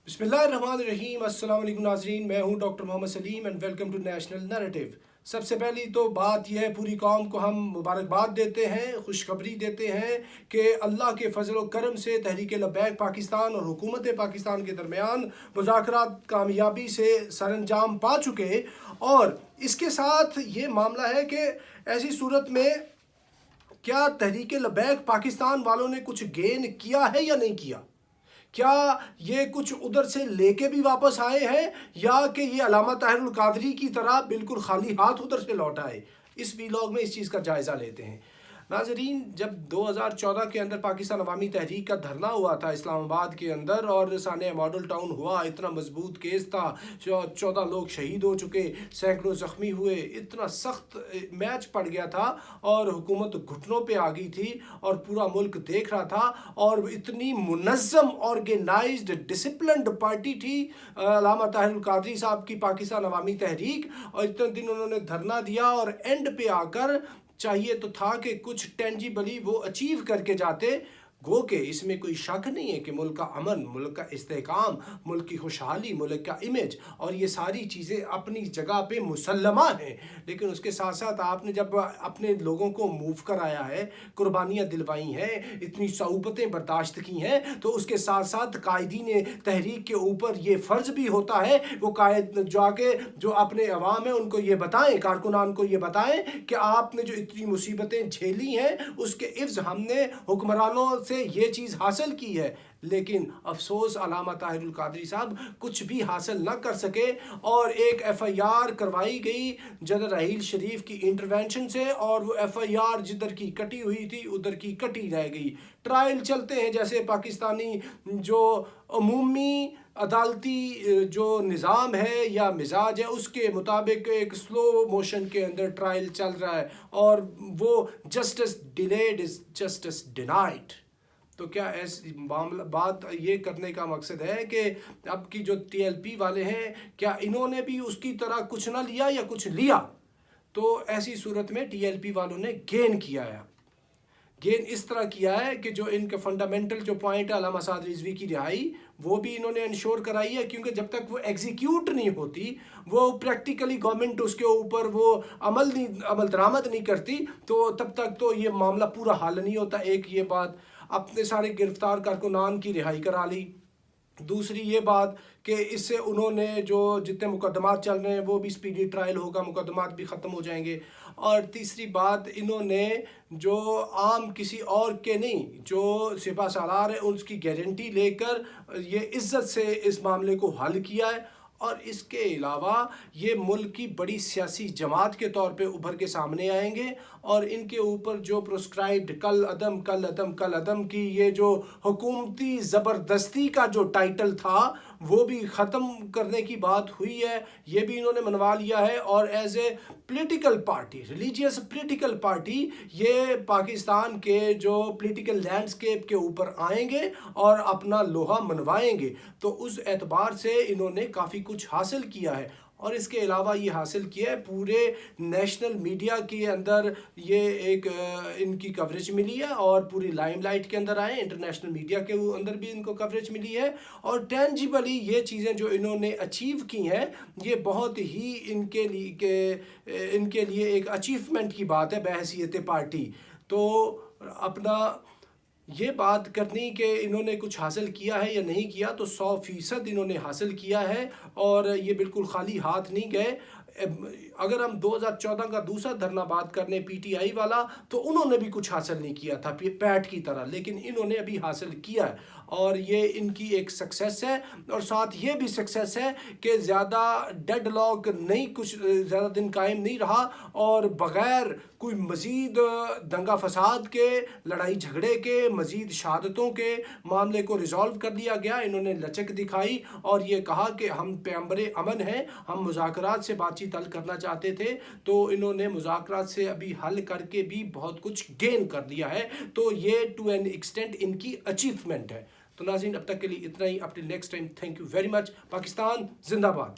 बिस्मिल्लाहिर्रहमानिर्रहीम। अस्सलाम वालेकुम नाज़रीन, मैं हूं doctor Mohammad Salim and welcome to national narrative. सबसे पहली तो बात यह है, पूरी कौम को हम मुबारकबाद देते हैं, खुशखबरी देते हैं कि अल्लाह के फजल व करम से तहरीक लब्बैक पाकिस्तान और हुकूमत पाकिस्तान के दरमियान मुज़ाकरात कामयाबी से सरअंजाम पा चुके। और इसके साथ ये मामला है कि ऐसी सूरत में क्या तहरीक लब्बैक पाकिस्तान वालों ने कुछ गेन किया है या नहीं किया? क्या ये कुछ उधर से लेके भी वापस आए हैं या कि ये अलामा ताहिरुल कादरी की तरह बिल्कुल खाली हाथ उधर से लौट आए? इस वीलॉग में इस चीज़ का जायज़ा लेते हैं। नाजरीन, जब 2014 के अंदर पाकिस्तान अवामी तहरीक का धरना हुआ था इस्लामाबाद के अंदर और सानिया मॉडल टाउन हुआ, इतना मजबूत केस था, 14 लोग शहीद हो चुके, सैकड़ों ज़ख्मी हुए, इतना सख्त मैच पड़ गया था और हुकूमत घुटनों पे आ गई थी और पूरा मुल्क देख रहा था। और इतनी मुनज़्ज़म ऑर्गेनाइज्ड डिसिप्लिन्ड पार्टी थी अल्लामा ताहिरुल कादरी साहब की पाकिस्तान अवामी तहरीक, और इतने दिन उन्होंने धरना दिया और एंड पे आकर चाहिए तो था कि कुछ टेंजिबली वो अचीव करके जाते। गो के इसमें कोई शक नहीं है कि मुल्क का अमन, मुल्क का इस्तेहकाम, मुल्क की खुशहाली, मुल्क का इमेज और ये सारी चीज़ें अपनी जगह पे मुसल्लमा हैं। लेकिन उसके साथ साथ आपने जब अपने लोगों को मूव कराया है, कुर्बानियाँ दिलवाई हैं, इतनी सऊबतें बर्दाश्त की हैं, तो उसके साथ साथ कायदीन तहरीक के ऊपर ये फ़र्ज़ भी होता है वो कायद जाके जो अपने अवाम है उनको ये बताएं, कारकुनान को ये बताएं कि आपने जो इतनी मुसीबतें झेली हैं उसके इव्ज़ हमने हुक्मरानों से ये चीज़ हासिल की है। लेकिन अफसोस अल्लामा ताहिरुल कादरी साहब कुछ भी हासिल ना कर सके और एक FIR करवाई गई जनरल राहील शरीफ की इंटरवेंशन से, और वो FIR जिधर की कटी हुई थी उधर की कटी रह गई। ट्रायल चलते हैं जैसे पाकिस्तानी जो अमूमी अदालती जो निज़ाम है या मिजाज है उसके मुताबिक एक स्लो मोशन के अंदर ट्रायल चल रहा है और वो justice delayed is justice denied. तो क्या ऐसी मामला बात ये करने का मकसद है कि अब की जो TLP वाले हैं क्या इन्होंने भी उसकी तरह कुछ ना लिया या कुछ लिया? तो ऐसी सूरत में TLP वालों ने गेन किया है। गेन इस तरह किया है कि जो इनके फंडामेंटल जो पॉइंट है अल्लामा साद रिजवी की रिहाई, वो भी इन्होंने इंश्योर कराई है, क्योंकि जब तक वो एग्जीक्यूट नहीं होती, वो प्रैक्टिकली गवर्नमेंट उसके ऊपर वो अमल दरामद नहीं करती, तो तब तक तो ये मामला पूरा हल नहीं होता। एक ये बात, अपने सारे गिरफ्तार कारकुनान की रिहाई करा ली। दूसरी ये बात कि इससे उन्होंने जो जितने मुकदमात चल रहे हैं वो भी स्पीडी ट्रायल होगा, मुकदमात भी ख़त्म हो जाएंगे। और तीसरी बात, इन्होंने जो आम किसी और के नहीं, जो सिपा सालार है उसकी गारंटी लेकर ये इज़्ज़त से इस मामले को हल किया है। और इसके अलावा ये मुल्क की बड़ी सियासी जमात के तौर पे उभर के सामने आएंगे और इनके ऊपर जो प्रोस्क्राइब्ड कल अदम की ये जो हुकूमती ज़बरदस्ती का जो टाइटल था वो भी ख़त्म करने की बात हुई है, ये भी इन्होंने मनवा लिया है। और as a political party, religious political party, ये पाकिस्तान के जो पॉलिटिकल लैंडस्केप के ऊपर आएंगे और अपना लोहा मनवाएंगे। तो उस एतबार से इन्होंने काफ़ी कुछ हासिल किया है। और इसके अलावा ये हासिल किया है पूरे नेशनल मीडिया के अंदर, ये एक इनकी कवरेज मिली है और पूरी लाइमलाइट के अंदर आए, इंटरनेशनल मीडिया के अंदर भी इनको कवरेज मिली है। और टेंजिबली ये चीज़ें जो इन्होंने अचीव की हैं ये बहुत ही इनके लिए एक अचीवमेंट की बात है बहैसियत पार्टी। तो अपना ये बात करनी कि इन्होंने कुछ हासिल किया है या नहीं किया, तो 100% इन्होंने हासिल किया है और ये बिल्कुल खाली हाथ नहीं गए। अगर हम 2014 का दूसरा धरना बात करने PTI वाला, तो उन्होंने भी कुछ हासिल नहीं किया था पैट की तरह, लेकिन इन्होंने अभी हासिल किया है और ये इनकी एक सक्सेस है। और साथ ये भी सक्सेस है कि ज़्यादा डेडलॉक नहीं, कुछ ज़्यादा दिन कायम नहीं रहा और बग़ैर कोई मज़ीद दंगा फसाद के, लड़ाई झगड़े के, मज़ीद शहादतों के मामले को रिज़ॉल्व कर दिया गया। इन्होंने लचक दिखाई और ये कहा कि हम पैगंबरे अमन हैं, हम मुज़ाकरात से बातचीत हल करना चाहते थे, तो इन्होंने मुज़ाकरात से अभी हल करके भी बहुत कुछ गेन कर दिया है। तो ये टू एन एक्सटेंट इनकी अचीवमेंट है। तो नाज़रीन, अब तक के लिए इतना ही। Up till next time, thank you very much. Pakistan जिंदाबाद।